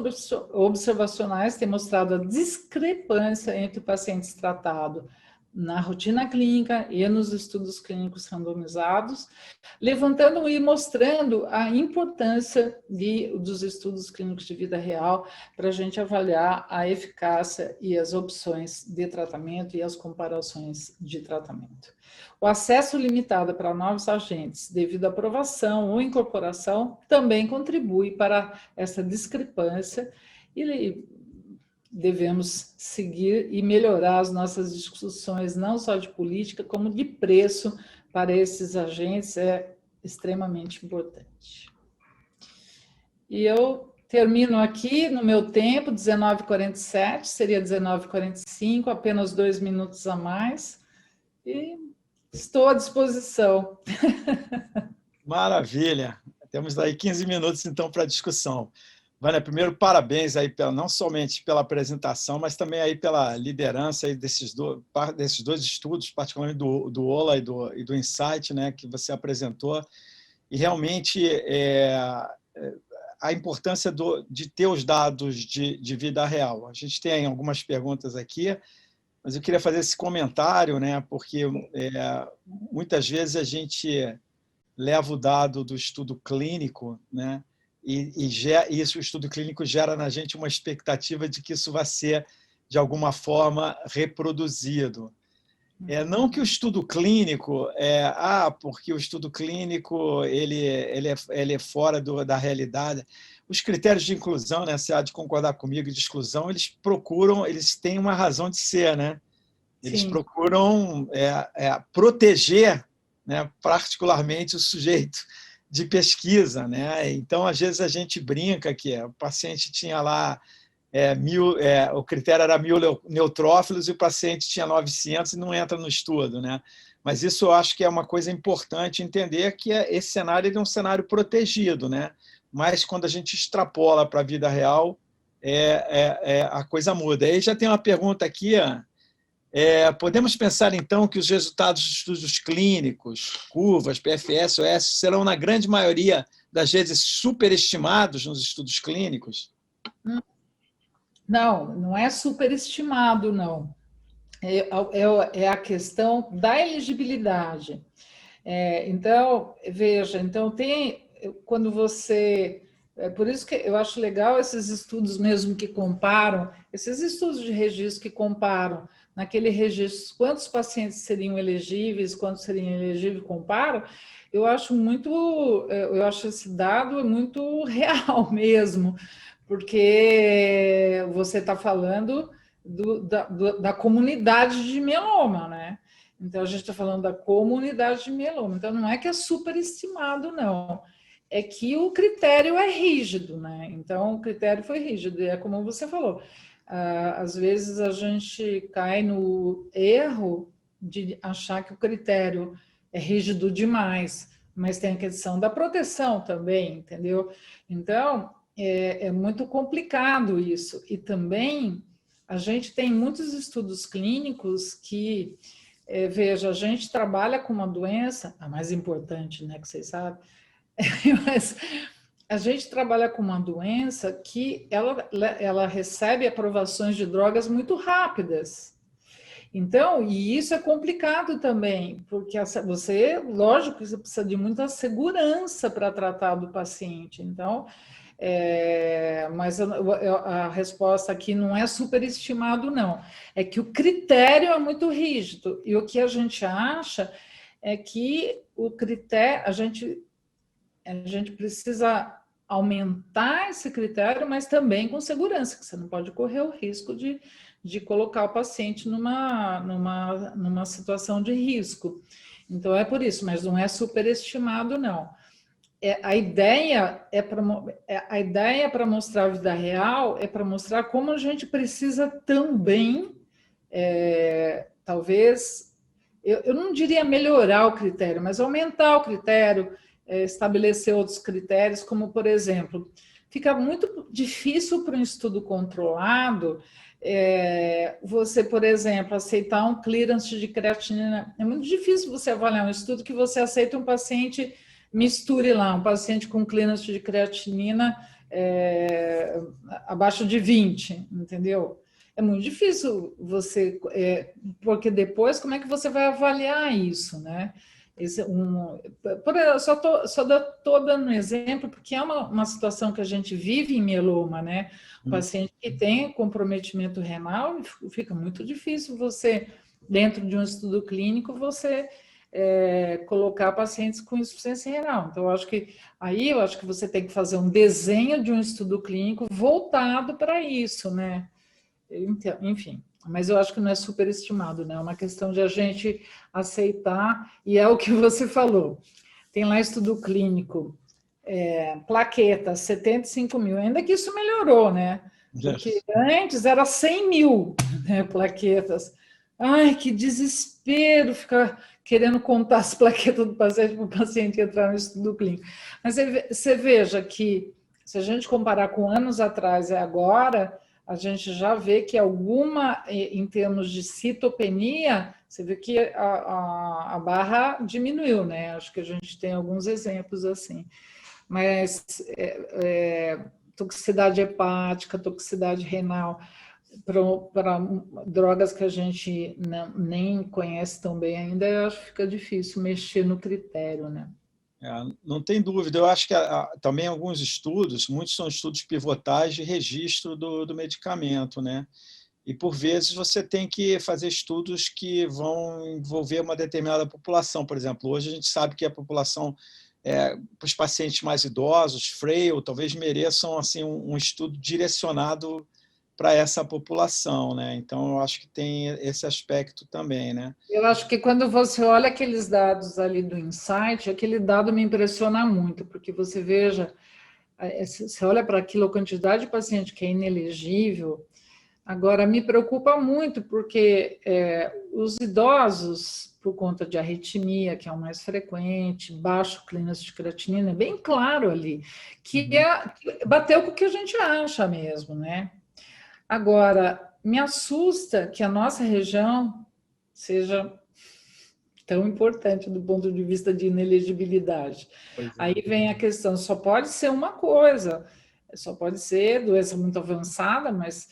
observacionais têm mostrado a discrepância entre pacientes tratados na rotina clínica e nos estudos clínicos randomizados, levantando e mostrando a importância dos estudos clínicos de vida real para a gente avaliar a eficácia e as opções de tratamento e as comparações de tratamento. O acesso limitado para novos agentes devido à aprovação ou incorporação também contribui para essa discrepância e devemos seguir e melhorar as nossas discussões, não só de política, como de preço para esses agentes, é extremamente importante. E eu termino aqui no meu tempo, 19h47, seria 19h45, apenas 2 minutos a mais, e estou à disposição. Maravilha! Temos aí 15 minutos, então, para a discussão. Vânia, primeiro, parabéns aí não somente pela apresentação, mas também aí pela liderança aí desses dois estudos, particularmente do OLA e do Insight, né, que você apresentou. E realmente a importância de ter os dados de vida real. A gente tem algumas perguntas aqui, mas eu queria fazer esse comentário, né, porque muitas vezes a gente leva o dado do estudo clínico, né, e isso, o estudo clínico gera na gente uma expectativa de que isso vai ser, de alguma forma, reproduzido. Não que o estudo clínico porque o estudo clínico ele é fora da realidade. Os critérios de inclusão, né, você há de concordar comigo, de exclusão, eles têm uma razão de ser, né? Eles Sim. procuram proteger, né, particularmente o sujeito de pesquisa, né? Então, às vezes a gente brinca que o paciente tinha lá o critério era 1.000 neutrófilos e o paciente tinha 900 e não entra no estudo, né? Mas isso eu acho que é uma coisa importante entender, que esse cenário é um cenário protegido, né? Mas quando a gente extrapola para a vida real, a coisa muda. Aí já tem uma pergunta aqui, podemos pensar então que os resultados dos estudos clínicos, curvas, PFS, OS, serão na grande maioria das vezes superestimados nos estudos clínicos? Não, não é superestimado, não. É a questão da elegibilidade. Então, veja, quando você... por isso que eu acho legal esses estudos mesmo que comparam, esses estudos de registro que comparam naquele registro quantos pacientes seriam elegíveis, quantos seriam elegíveis, comparam, eu acho esse dado muito real mesmo, porque você está falando da comunidade de mieloma, né? Então, a gente está falando da comunidade de mieloma. Então, não é que é superestimado, não. É que o critério é rígido, né? Então, o critério foi rígido. E é como você falou. Às vezes, a gente cai no erro de achar que o critério é rígido demais, mas tem a questão da proteção também, entendeu? Então, é muito complicado isso. E também, a gente tem muitos estudos clínicos que... veja, a gente trabalha com uma doença, a mais importante, né, que vocês sabem, mas a gente trabalha com uma doença que ela recebe aprovações de drogas muito rápidas. Então, e isso é complicado também, porque lógico, você precisa de muita segurança para tratar do paciente. Então, mas a resposta aqui não é superestimado, não. É que o critério é muito rígido. E o que a gente acha é que o critério, a gente precisa aumentar esse critério, mas também com segurança, que você não pode correr o risco de colocar o paciente numa situação de risco. Então, é por isso, mas não é superestimado, não. A ideia para mostrar a vida real é para mostrar como a gente precisa também, talvez, eu não diria melhorar o critério, mas aumentar o critério, estabelecer outros critérios, como, por exemplo, fica muito difícil para um estudo controlado você, por exemplo, aceitar um clearance de creatinina. É muito difícil você avaliar um estudo que você aceita um paciente... misture lá um paciente com clearance de creatinina abaixo de 20, entendeu? É muito difícil você... porque depois, como é que você vai avaliar isso, né? Só estou dando um exemplo, porque é uma situação que a gente vive em mieloma, né? O paciente que tem comprometimento renal, fica muito difícil você, dentro de um estudo clínico, você... colocar pacientes com insuficiência renal. Então, eu acho que você tem que fazer um desenho de um estudo clínico voltado para isso, né? Enfim, mas eu acho que não é superestimado, né? É uma questão de a gente aceitar, e é o que você falou. Tem lá estudo clínico, plaquetas, 75 mil, ainda que isso melhorou, né? Porque antes era 100 mil, né, plaquetas. Ai, que desespero ficar querendo contar as plaquetas do paciente para o paciente entrar no estudo clínico. Mas você veja que se a gente comparar com anos atrás e agora, a gente já vê que alguma, em termos de citopenia, você vê que a barra diminuiu, né? Acho que a gente tem alguns exemplos assim. Mas toxicidade hepática, toxicidade renal, para drogas que a gente nem conhece tão bem ainda, eu acho que fica difícil mexer no critério, né? Não tem dúvida. Eu acho que também alguns estudos, muitos são estudos pivotais de registro do medicamento, né? E, por vezes, você tem que fazer estudos que vão envolver uma determinada população. Por exemplo, hoje a gente sabe que a população, os pacientes mais idosos, frail, talvez mereçam assim, um estudo direcionado para essa população, né? Então, eu acho que tem esse aspecto também, né? Eu acho que quando você olha aqueles dados ali do Insight, aquele dado me impressiona muito, porque você veja, você olha para aquilo, a quantidade de paciente que é inelegível. Agora, me preocupa muito, porque os idosos, por conta de arritmia, que é o mais frequente, baixo clínico de creatinina, é bem claro ali, que bateu com o que a gente acha mesmo, né? Agora, me assusta que a nossa região seja tão importante do ponto de vista de inelegibilidade. Aí vem a questão, só pode ser uma coisa, só pode ser doença muito avançada, mas,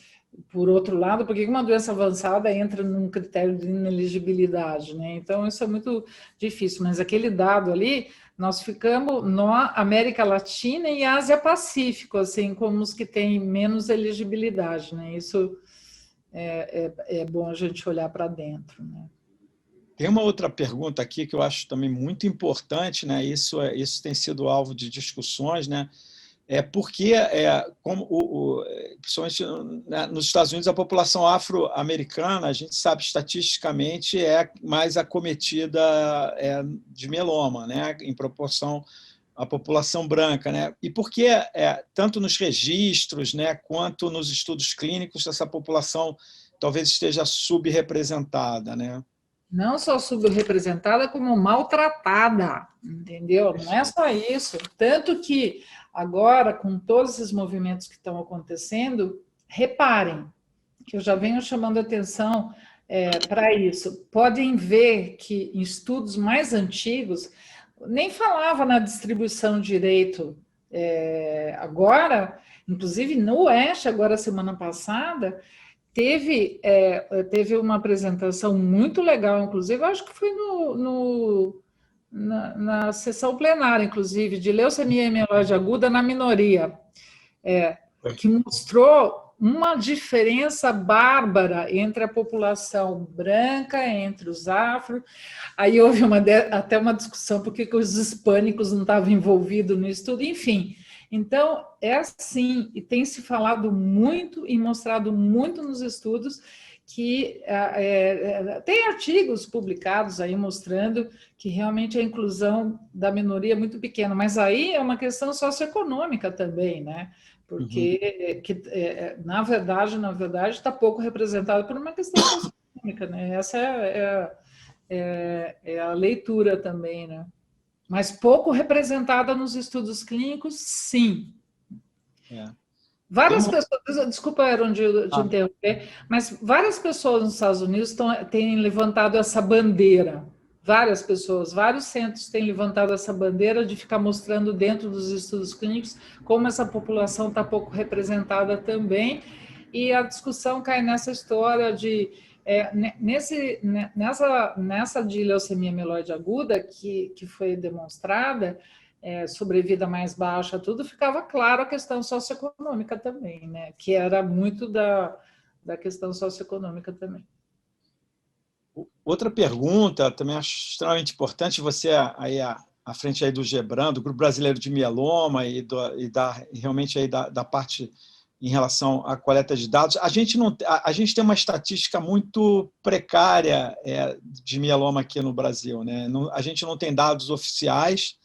por outro lado, por que uma doença avançada entra num critério de inelegibilidade, né? Então, isso é muito difícil, mas aquele dado ali, nós ficamos na América Latina e Ásia-Pacífico, assim, como os que têm menos elegibilidade, né? Isso é bom a gente olhar para dentro, né? Tem uma outra pergunta aqui que eu acho também muito importante, né? Isso tem sido alvo de discussões, né? Porque, principalmente nos Estados Unidos, a população afro-americana, a gente sabe estatisticamente, é mais acometida de mieloma, né? Em proporção à população branca, né? E por que, tanto nos registros, né, quanto nos estudos clínicos, essa população talvez esteja subrepresentada, né? Não só subrepresentada, como maltratada, entendeu? Não é só isso. Tanto que agora, com todos esses movimentos que estão acontecendo, reparem, que eu já venho chamando atenção para isso. Podem ver que em estudos mais antigos, nem falava na distribuição direito. Agora, inclusive no Oeste, agora semana passada, teve uma apresentação muito legal, inclusive, acho que foi na sessão plenária, inclusive, de leucemia mieloide aguda na minoria, que mostrou uma diferença bárbara entre a população branca, entre os afro. Aí houve até uma discussão por que os hispânicos não estavam envolvidos no estudo, enfim. Então, é assim, e tem se falado muito e mostrado muito nos estudos que tem artigos publicados aí mostrando que realmente a inclusão da minoria é muito pequena, mas aí é uma questão socioeconômica também, né? Porque, na verdade, está pouco representado por uma questão socioeconômica, né? Essa é a leitura também, né? Mas pouco representada nos estudos clínicos, sim. Várias pessoas, desculpa, Aaron, de interromper, mas várias pessoas nos Estados Unidos têm levantado essa bandeira. Várias pessoas, vários centros têm levantado essa bandeira de ficar mostrando dentro dos estudos clínicos como essa população está pouco representada também. E a discussão cai nessa história de nessa de leucemia mieloide aguda que foi demonstrada, sobrevida mais baixa, tudo, ficava claro a questão socioeconômica também, né? Que era muito da questão socioeconômica também. Outra pergunta, também acho extremamente importante, você aí à frente aí do GBRAM, do Grupo Brasileiro de Mieloma realmente aí da parte em relação à coleta de dados. A gente tem uma estatística muito precária de mieloma aqui no Brasil, né? A gente não tem dados oficiais,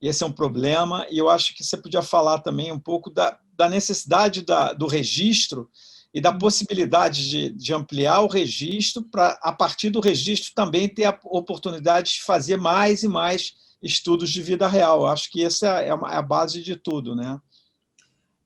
esse é um problema, e eu acho que você podia falar também um pouco da necessidade do registro e da possibilidade de ampliar o registro para, a partir do registro, também ter a oportunidade de fazer mais e mais estudos de vida real. Eu acho que essa é a base de tudo, né?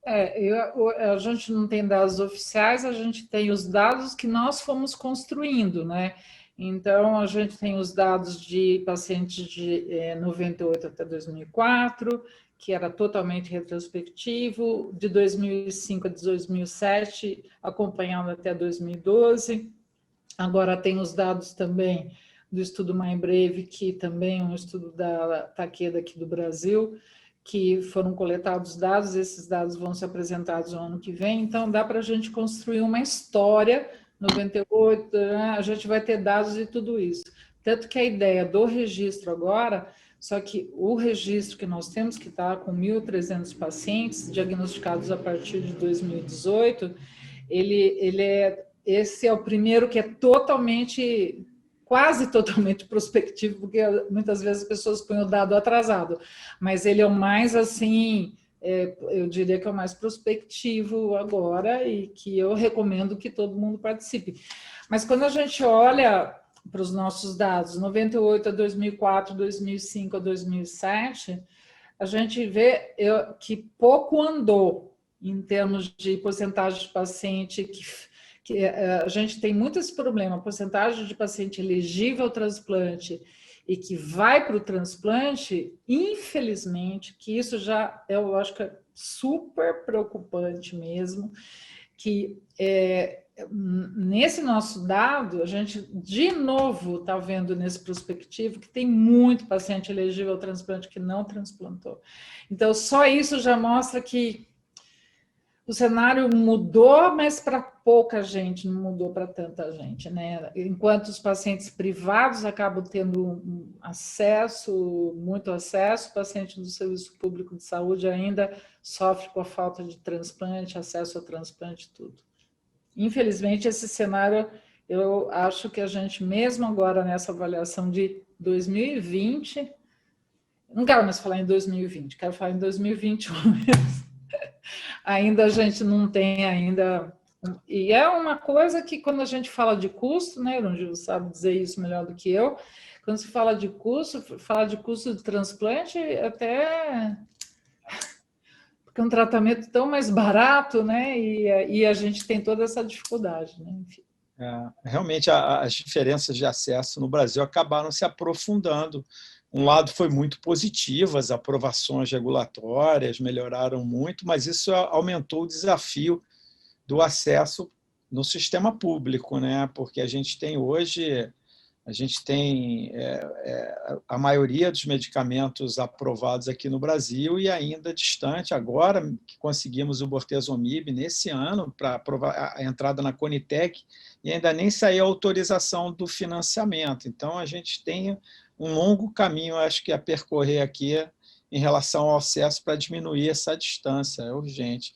A gente não tem dados oficiais, a gente tem os dados que nós fomos construindo, né? Então, a gente tem os dados de pacientes de 98 até 2004, que era totalmente retrospectivo, de 2005 a 2007, acompanhando até 2012. Agora tem os dados também do estudo Mais Breve, que também é um estudo da Takeda aqui do Brasil, que foram coletados dados, esses dados vão ser apresentados no ano que vem, então dá para a gente construir uma história, 98, né? A gente vai ter dados de tudo isso. Tanto que a ideia do registro agora, só que o registro que nós temos, que está com 1.300 pacientes diagnosticados a partir de 2018, esse é o primeiro que é quase totalmente prospectivo, porque muitas vezes as pessoas põem o dado atrasado, mas ele é o mais, assim, eu diria que é o mais prospectivo agora e que eu recomendo que todo mundo participe. Mas quando a gente olha para os nossos dados, 98 a 2004, 2005 a 2007, a gente vê que pouco andou em termos de porcentagem de paciente que a gente tem muito esse problema, a porcentagem de paciente elegível ao transplante e que vai para o transplante, infelizmente, que isso já eu acho que é super preocupante mesmo, que nesse nosso dado, a gente de novo está vendo nesse prospectivo que tem muito paciente elegível ao transplante que não transplantou. Então, só isso já mostra que o cenário mudou, mas para pouca gente, não mudou para tanta gente, né? Enquanto os pacientes privados acabam tendo muito acesso, o paciente do serviço público de saúde ainda sofre com a falta de transplante, acesso ao transplante, tudo. Infelizmente, esse cenário, eu acho que a gente, mesmo agora nessa avaliação de 2020, não quero mais falar em 2020, quero falar em 2021 mesmo. Ainda a gente não tem ainda... E é uma coisa que quando a gente fala de custo, né, Irungi sabe dizer isso melhor do que eu, quando se fala de custo de transplante, até... Porque é um tratamento tão mais barato, né, e a gente tem toda essa dificuldade, né, enfim. Realmente, as diferenças de acesso no Brasil acabaram se aprofundando. Um lado foi muito positivo, as aprovações regulatórias melhoraram muito, mas isso aumentou o desafio do acesso no sistema público, né? Porque a gente tem hoje, a maioria dos medicamentos aprovados aqui no Brasil e ainda distante, agora que conseguimos o bortezomib nesse ano para aprovar a entrada na Conitec, e ainda nem saiu a autorização do financiamento. Então, a gente tem um longo caminho, acho que, a percorrer aqui em relação ao acesso para diminuir essa distância, é urgente.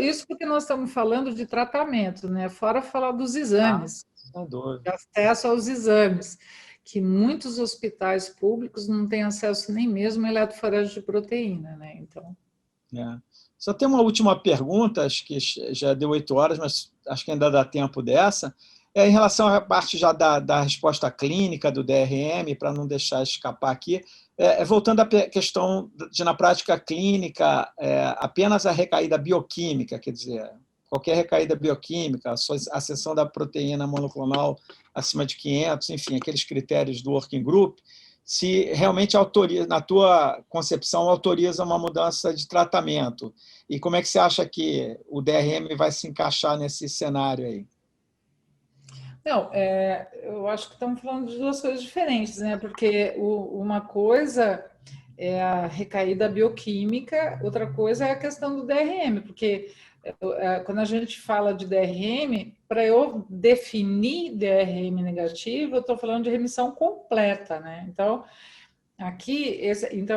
Isso porque nós estamos falando de tratamento, né? Fora falar dos exames, de acesso aos exames, que muitos hospitais públicos não têm acesso nem mesmo a eletroforese de proteína, né? Então... Só tem uma última pergunta, acho que já deu 8 horas, mas acho que ainda dá tempo dessa. Em relação à parte já da resposta clínica do DRM, para não deixar escapar aqui, voltando à questão de, na prática clínica, apenas a recaída bioquímica, quer dizer, qualquer recaída bioquímica, a acessão da proteína monoclonal acima de 500, enfim, aqueles critérios do working group, se realmente autoriza, na tua concepção, autoriza uma mudança de tratamento. E como é que você acha que o DRM vai se encaixar nesse cenário aí? Não, eu acho que estamos falando de duas coisas diferentes, né? Porque uma coisa é a recaída bioquímica, outra coisa é a questão do DRM, porque quando a gente fala de DRM, para eu definir DRM negativo, eu estou falando de remissão completa, né? Então,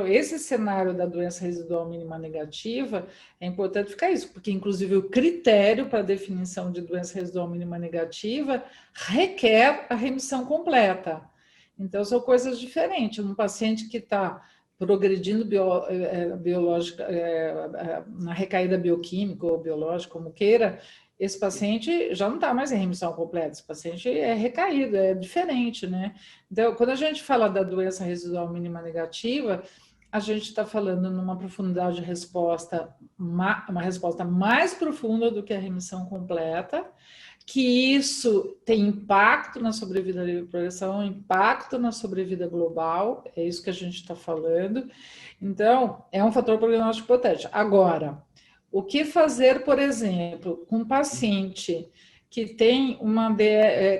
esse cenário da doença residual mínima negativa, é importante ficar isso, porque, inclusive, o critério para a definição de doença residual mínima negativa requer a remissão completa. Então, são coisas diferentes. Um paciente que está progredindo biológica, na recaída bioquímica ou biológica, como queira, esse paciente já não está mais em remissão completa, esse paciente é recaído, é diferente, né? Então, quando a gente fala da doença residual mínima negativa, a gente está falando numa profundidade de resposta, uma resposta mais profunda do que a remissão completa, que isso tem impacto na sobrevida livre progressão, impacto na sobrevida global, é isso que a gente está falando. Então, é um fator prognóstico potente. Agora, o que fazer, por exemplo, com um paciente que tem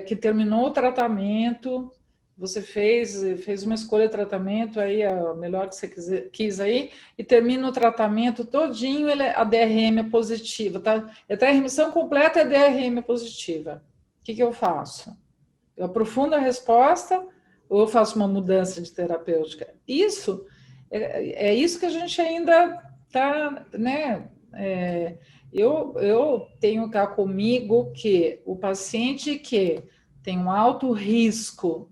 que terminou o tratamento, você fez uma escolha de tratamento aí, a melhor que você quis aí, e termina o tratamento todinho, a DRM é positiva, tá? Até a remissão completa é DRM positiva. O que eu faço? Eu aprofundo a resposta ou eu faço uma mudança de terapêutica? Isso é isso que a gente ainda está, né? Eu tenho cá comigo que o paciente que tem um alto risco,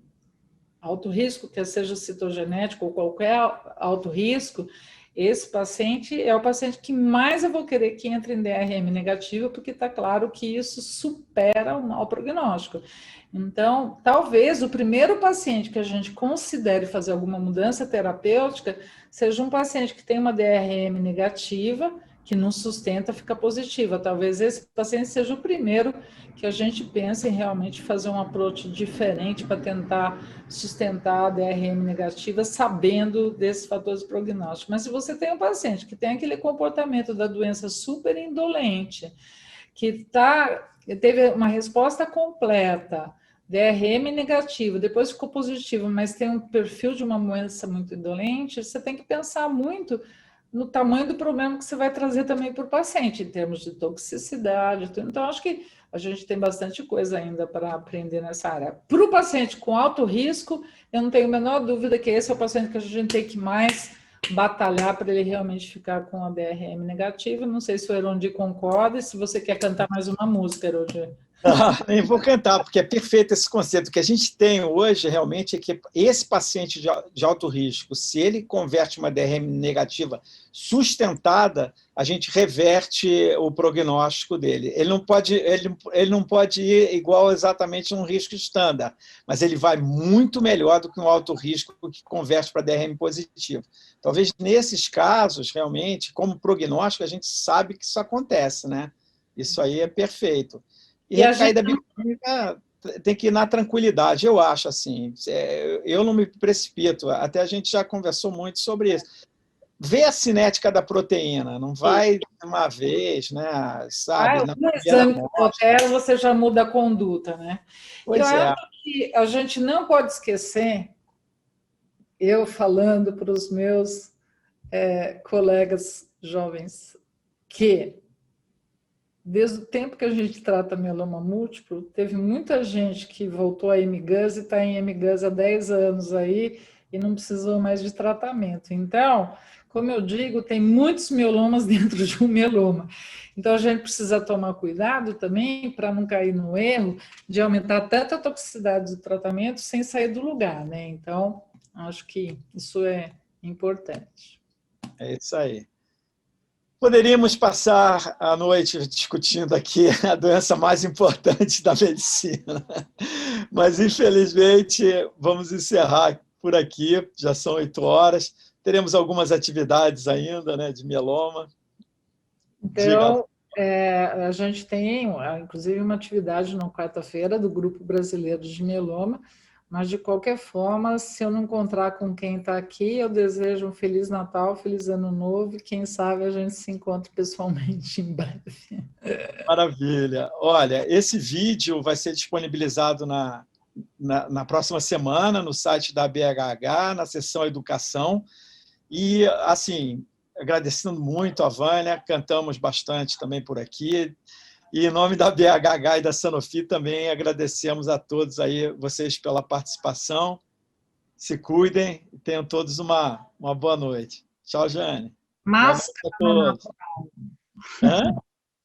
quer seja citogenético ou qualquer alto risco, esse paciente é o paciente que mais eu vou querer que entre em DRM negativa, porque está claro que isso supera o mau prognóstico. Então, talvez o primeiro paciente que a gente considere fazer alguma mudança terapêutica seja um paciente que tem uma DRM negativa, que não sustenta, fica positiva. Talvez esse paciente seja o primeiro que a gente pense em realmente fazer um approach diferente para tentar sustentar a DRM negativa, sabendo desses fatores prognósticos. Mas se você tem um paciente que tem aquele comportamento da doença super indolente, que teve uma resposta completa, DRM negativo, depois ficou positivo, mas tem um perfil de uma doença muito indolente, você tem que pensar muito no tamanho do problema que você vai trazer também para o paciente, em termos de toxicidade. Então, acho que a gente tem bastante coisa ainda para aprender nessa área. Para o paciente com alto risco, eu não tenho a menor dúvida que esse é o paciente que a gente tem que mais batalhar para ele realmente ficar com a DRM negativa. Não sei se o Herondi concorda, e se você quer cantar mais uma música, Herondi. Nem vou cantar, porque é perfeito esse conceito. O que a gente tem hoje, realmente, é que esse paciente de alto risco, se ele converte uma DRM negativa sustentada, a gente reverte o prognóstico dele. Ele não pode ir igual exatamente a um risco estándar, mas ele vai muito melhor do que um alto risco que converte para DRM positivo. Talvez nesses casos, realmente, como prognóstico, a gente sabe que isso acontece, né? Isso aí é perfeito. E recaída biclínica tem que ir na tranquilidade, eu acho assim. Eu não me precipito, até a gente já conversou muito sobre isso. Vê a cinética da proteína, não vai de uma vez, né? Sabe? No exame do Cotero você já muda a conduta, né? Pois é. Acho que a gente não pode esquecer, eu falando para os meus colegas jovens, que desde o tempo que a gente trata mieloma múltiplo, teve muita gente que voltou a MGUS e está em MGUS há 10 anos aí e não precisou mais de tratamento. Então, como eu digo, tem muitos mielomas dentro de um mieloma. Então, a gente precisa tomar cuidado também para não cair no erro de aumentar tanto a toxicidade do tratamento sem sair do lugar, né? Então, acho que isso é importante. É isso aí. Poderíamos passar a noite discutindo aqui a doença mais importante da medicina, mas, infelizmente, vamos encerrar por aqui, já são 8 horas, teremos algumas atividades ainda, né, de mieloma. Então, a gente tem, inclusive, uma atividade na quarta-feira do Grupo Brasileiro de Mieloma, mas, de qualquer forma, se eu não encontrar com quem está aqui, eu desejo um Feliz Natal, Feliz Ano Novo, e quem sabe a gente se encontre pessoalmente em breve. Maravilha. Olha, esse vídeo vai ser disponibilizado na próxima semana no site da BHH, na seção Educação. E, assim, agradecendo muito a Vânia, cantamos bastante também por aqui. E, em nome da BHH e da Sanofi, também agradecemos a todos aí, vocês pela participação. Se cuidem e tenham todos uma boa noite. Tchau, Jane. Máscara no Natal.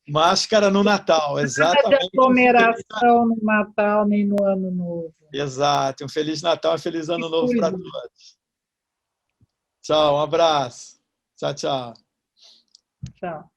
Máscara no Natal, exatamente. Não é de aglomeração no Natal nem no Ano Novo. Exato. Um Feliz Natal e um Feliz Ano Novo para todos. Tchau, um abraço. Tchau, tchau. Tchau.